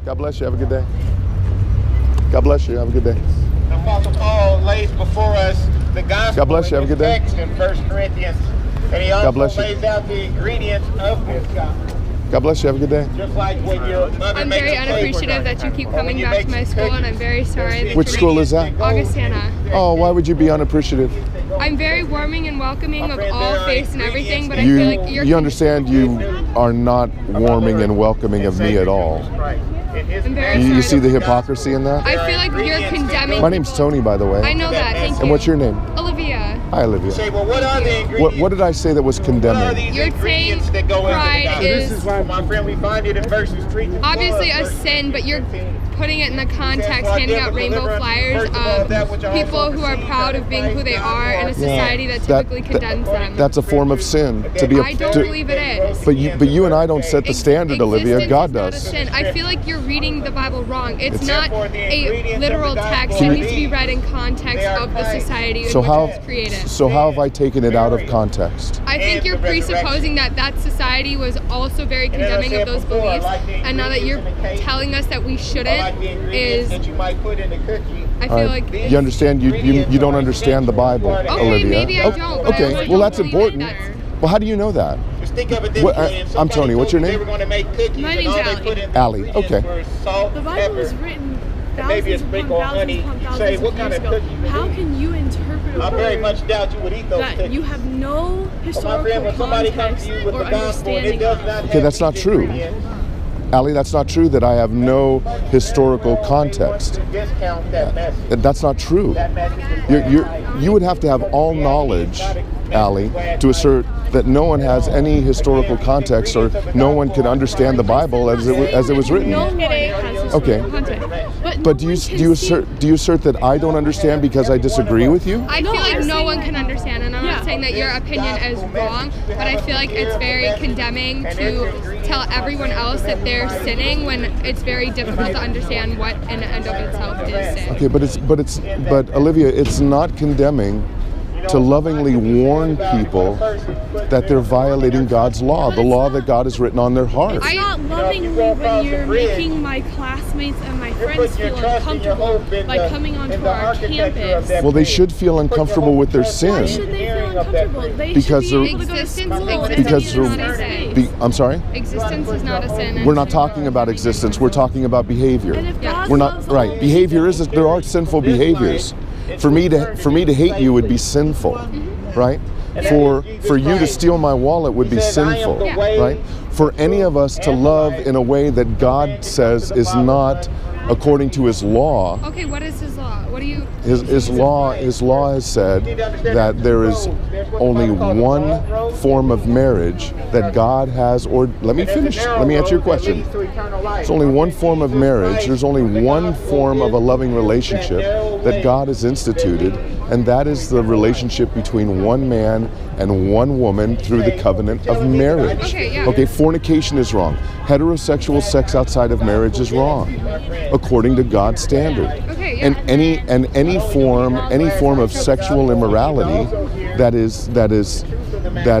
God bless you. Have a good day. God bless you. Have a good day. Apostle Paul lays before us the gospel. God bless you. Have a good day. Text in 1 Corinthians, and he also lays out the ingredients of this gospel. God bless you. Have a good day. Just like when your mother I'm very unappreciative that you keep coming back to my school, and I'm very sorry that Which school is that? Augustana. Oh, why would you be unappreciative? I'm very warming and welcoming of all faiths and everything, but I feel like you understand you are not warming and welcoming of me at all. I'm very sorry. You see the hypocrisy in that? I feel like you're condemning. My name's Tony, by the way. I know that. Thank you. And what's your name? Olivia. Hi, Olivia. Say, well, what are the ingredients? What did I say that was condemning? You're saying pride is my friend, we find it in verses 3 to 12. obviously a sin, but you're putting it in the context, handing out rainbow flyers of people who are proud of being who they are in a society that typically condemns them. That's a form of sin. I don't believe it is. But you and I don't set the standard, Olivia. God does. Existence is not a sin. I feel like you're reading the Bible wrong. It's not a literal text. It needs to be read in context of the society in which it's created. So how have I taken it out of context? I think you're presupposing that society was also very condemning of those beliefs, and now that you're telling us that we shouldn't, is I feel like you understand. You don't understand the Bible, okay, Olivia. Maybe I don't. But Okay, well that's important. Well, how do you know that? I'm Tony. What's your name? My name's Allie. Allie. Okay. The Bible was written thousands upon thousands of years ago. How can you interpret a word that you have no historical context or understanding of? Okay, that's not true. Allie, that's not true that I have no historical context. That's not true. You would have to have all knowledge, Allie, to assert that no one has any historical context or no one can understand the Bible as it was written. Okay. But do you assert that I don't understand because I disagree with you? I feel like no one can understand, and I'm not saying that your opinion is wrong, but I feel like it's very condemning to tell everyone else that they're sinning when it's very difficult to understand what in and of itself is sin. Okay, but Olivia, it's not condemning to lovingly warn people that they're violating God's law, the law that God has written on their heart. It's not lovingly when you're making my classmates and my friends feel uncomfortable by coming onto our campus. Well, they should feel uncomfortable with their sin. Why should they feel uncomfortable? They Because should be able to go to school. I'm sorry? Existence is not a sin. We're not talking about existence. We're talking about behavior. And if God We're not loves right. all Behavior is there are sinful behaviors. For me to hate you would be sinful, right? For you to steal my wallet would be sinful, right? For any of us to love in a way that God says is not according to His law. Okay, what is His law? What do you? His law has said that there is only one form of marriage that God has. Or let me finish. Let me answer your question. There's only one form of marriage. There's only one form of a loving relationship that God has instituted, and that is the relationship between one man and one woman through the covenant of marriage. Okay, fornication is wrong. Heterosexual sex outside of marriage is wrong, according to God's standard. And any form of sexual immorality that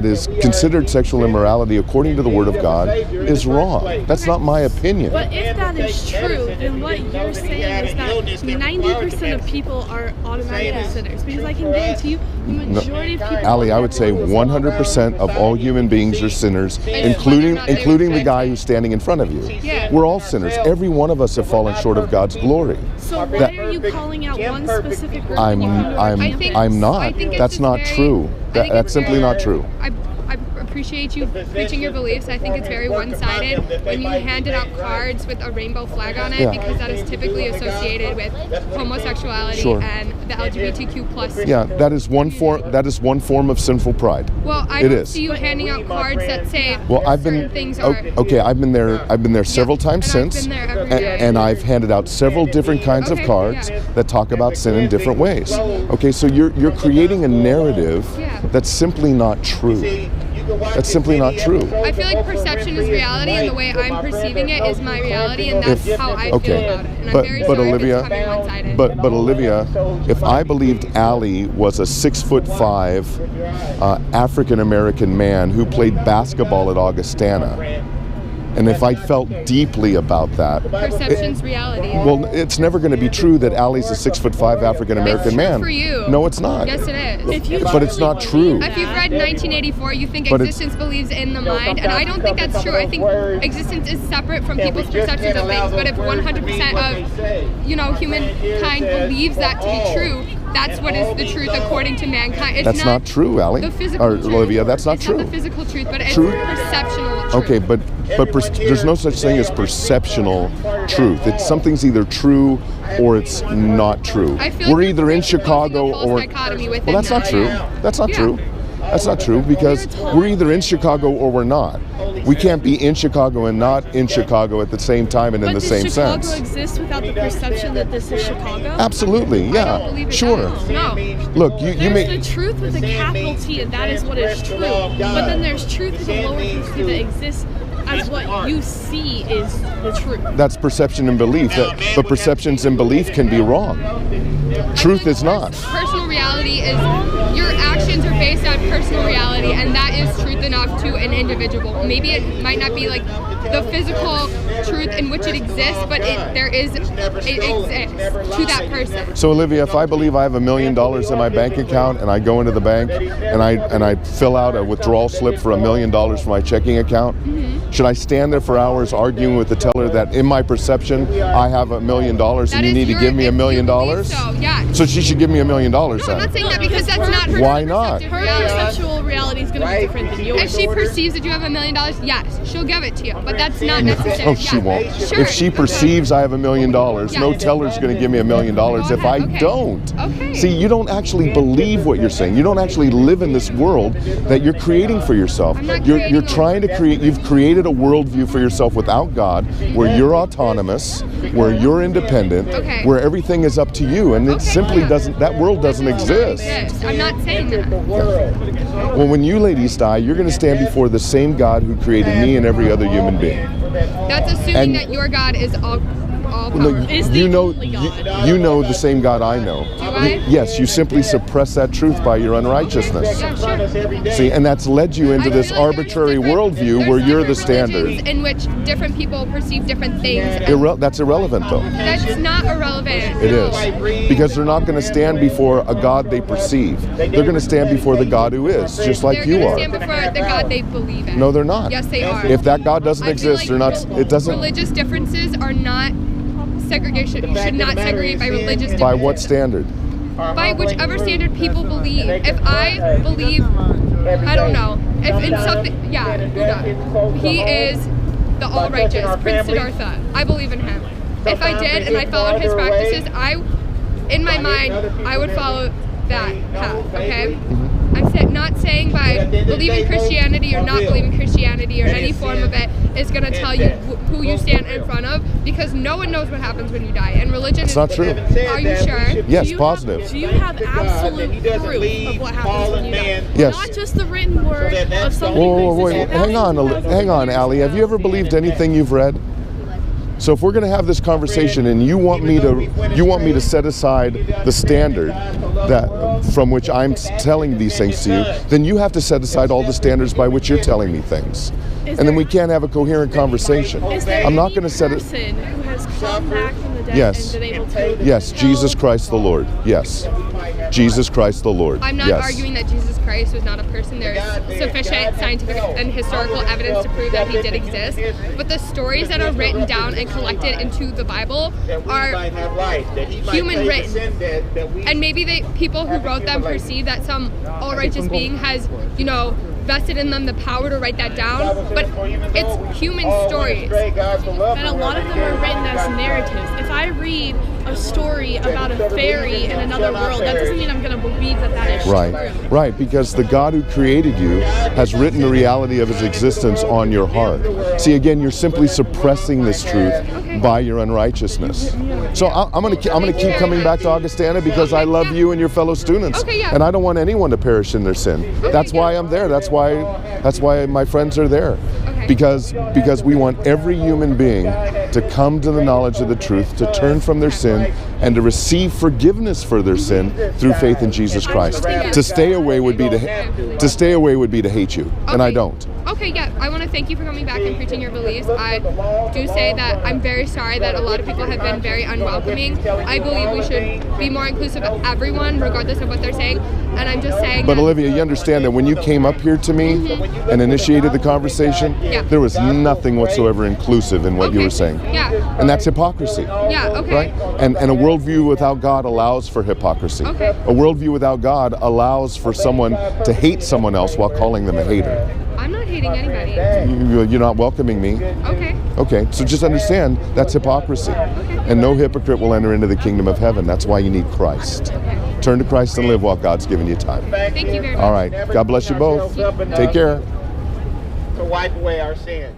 is considered sexual immorality according to the Word of God is wrong. That's not my opinion. But if that is true, then what you're saying is that 90% of people are automatically sinners. Because I can guarantee you, the majority of people. Allie, I would say 100% of all human beings are sinners, including the guy who's standing in front of you. We're all sinners. Every one of us have fallen short of God's glory. So why are you calling out one specific group? I'm not. That's not true. That's simply not true. I appreciate you preaching your beliefs. I think it's very one-sided when you handed out cards with a rainbow flag on it, because that is typically associated with homosexuality and the LGBTQ plus. Yeah, that is one form of sinful pride. Well, I don't see you handing out cards that say certain things are. Okay, I've been there several times since, and I've handed out several different kinds of cards that talk about sin in different ways. Okay, so you're creating a narrative that's simply not true. That's simply not true. I feel like perception is reality, and the way I'm perceiving it is my reality, and that's how I feel about it. And I'm very sorry if it's becoming one-sided. But Olivia, if I believed Allie was a 6'5" African American man who played basketball at Augustana, And if I felt deeply about that, Perception's reality. well, it's never going to be true that Ali's a 6'5" African-American man. For you. No, it's not. Yes, it is. But it's not true. If you've read 1984, you think existence believes in the mind, and I don't think that's true. I think existence is separate from people's perceptions of things. But if 100% of humankind believes that to be true, that's what is the truth according to mankind. It's that's not true, Ali. The physical or truth. Olivia, that's not it's true. Not the physical truth, but it's Truth? perceptional truth. Okay, but there's no such thing as perceptional truth. Something's either true or it's not true. I feel We're like either in Chicago or well, that's not true. That's not true. That's not true because we're either in Chicago or we're not. We can't be in Chicago and not in Chicago at the same time and in the same sense. Does Chicago exist without the perception that this is Chicago? Absolutely, yeah. I don't believe it sure. does. No. Look, you There's may. the truth with a capital T, and that is what is true. But then there's truth with a lowercase t that exists as what you see is the truth. That's perception and belief. But perceptions and belief can be wrong. Truth is not. Personal reality is your actions are based on personal reality, and that is truth enough to an individual. Maybe it might not be like the physical truth in which it exists, but it exists to that person. So Olivia, if I believe I have $1 million in my bank account and I go into the bank and I fill out a withdrawal slip for $1 million for my checking account, should I stand there for hours arguing with the teller that in my perception I have $1 million and you need to give me $1 million? So, yeah. So she should give me $1 million then. No, I'm not saying that because that's not her. Why not? Her perceptual reality is going to be different than yours. If she perceives that you have $1 million, yes, she'll give it to you. But that's not necessary. Oh, she won't. Sure. If she perceives I have $1 million, no teller's going to give me $1 million if I don't. Okay. See, you don't actually believe what you're saying. You don't actually live in this world that you're creating for yourself. You're trying to create. You've created a worldview for yourself without God, where you're autonomous, where you're independent, where everything is up to you, and it simply doesn't. That world doesn't exist. I'm not saying that. Well, when you ladies die, you're going to stand before the same God who created me and every other human being. That's assuming that your God is all powerful. You know the same God I know. Do I? Yes, you simply suppress that truth by your unrighteousness. Yeah, sure. See, and that's led you into this arbitrary worldview where you're the standard. In which different people perceive different things. That's irrelevant, though. That's not irrelevant. It is. Because they're not going to stand before a God they perceive. They're going to stand before the God who is, just like you are. They're going to stand before the God they believe in. No, they're not. Yes, they are. If that God doesn't exist, they're not. It doesn't. Religious differences are not segregation. You should not segregate by religious differences. By what standard? By whichever standard people believe. If I believe, I don't know, if in something, Buddha, he is the all-righteous, Prince Siddhartha. I believe in him. If I did and I followed his practices, in my mind, I would follow that path, okay? I'm not saying by believing Christianity or not believing Christianity or any form of it is going to tell you who you stand in front of, because no one knows what happens when you die. And religion is not true. Are you sure? Yes, positive. Do you have absolute proof of what happens when you die? Yes. Not just the written word of somebody Wait. Hang on, Ali. Have you ever believed anything you've read? So if we're going to have this conversation and you want me to set aside the standard that from which I'm telling these things to you, then you have to set aside all the standards by which you're telling me things. And then we can't have a coherent conversation. I'm not going to set it. Person who has come back from the dead Yes. and been able to Yes, Jesus Christ the Lord. Yes. Jesus Christ the Lord. I'm not yes. arguing that Jesus Christ was not a person. There's sufficient scientific and historical evidence to prove that he did exist. But the stories that are written down and collected into the Bible are human written. And maybe people who wrote them perceive that some all-righteous being has, vested in them the power to write that down, but it's human stories. And a lot of them are written as narratives. If I read a story about a fairy in another world, that doesn't mean I'm going to believe that is true. Right, because the God who created you has written the reality of his existence on your heart. See, again, you're simply suppressing this truth by your unrighteousnly. So I'm going to keep coming back to Augustana because I love you and your fellow students, and I don't want anyone to perish in their sin. That's why I'm there. That's why my friends are there. Because we want every human being to come to the knowledge of the truth, to turn from their sin, and to receive forgiveness for their sin through faith in Jesus Christ. To stay away would be to hate you, and I don't. Okay, yeah, I want to thank you for coming back and preaching your beliefs. I do say that I'm very sorry that a lot of people have been very unwelcoming. I believe we should be more inclusive of everyone, regardless of what they're saying. And I'm just saying. But Olivia, you understand that when you came up here to me and initiated the conversation, there was nothing whatsoever inclusive in what you were saying. Yeah. And that's hypocrisy. Yeah, okay. Right? And a worldview without God allows for hypocrisy. Okay. A worldview without God allows for someone to hate someone else while calling them a hater. I'm not hating anybody. You're not welcoming me. Okay. Okay, so just understand that's hypocrisy. Okay. And no hypocrite will enter into the kingdom of heaven. That's why you need Christ. Turn to Christ and live while God's given you time. Thank you very much. All right. God bless you both. Take care. To wipe away our sins.